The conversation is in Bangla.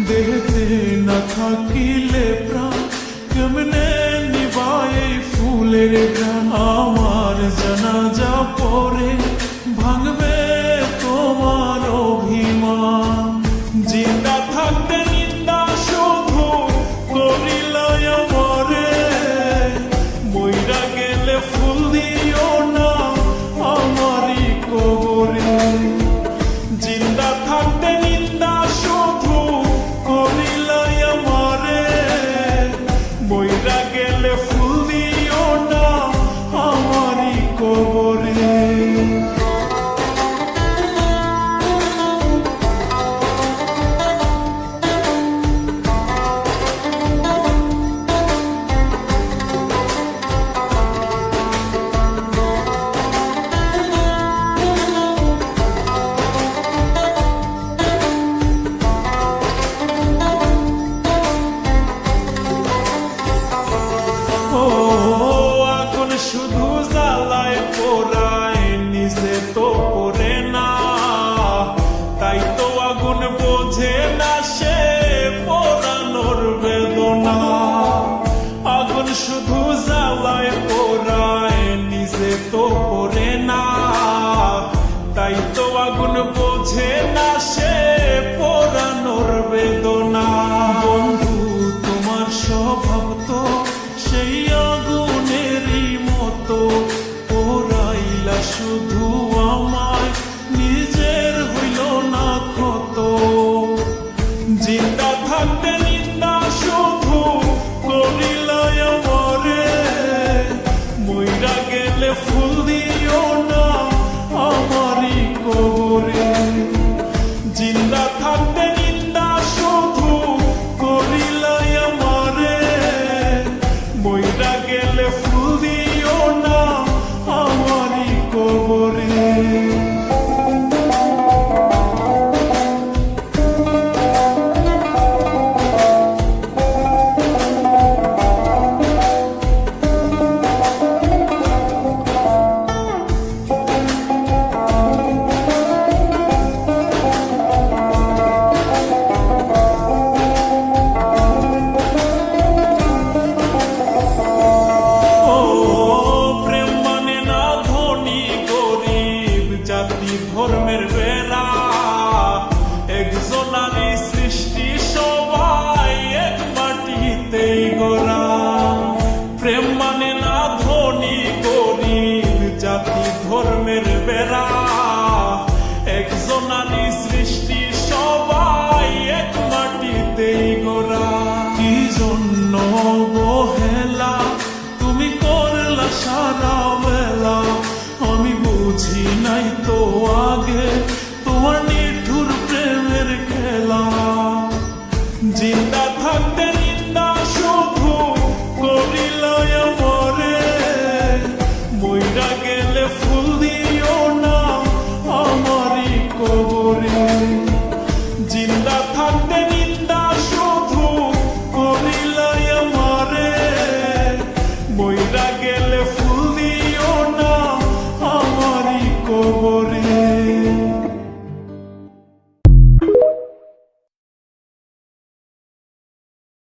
দেহতে না থাকিলে প্রাণ কেমনে নিবায়ে ফুলের গান। আমার জানাজা পরে ভাঙবে তোমার অভিমান। জিন্দা থাকতে নিন্দা শুধু করিলাই আমারে, মইরা গেলে ফুল দিও না আমারই কবরে। জিন্দা থাকতে নিন্দা শুধু করিলাই আমারে, মইরা গেলে ফুল দিও না আমারই কবরে। শুধু জ্বালায় পোড়ায় নিজে তো পড়ে না, তাই তো আগুন বোঝে না।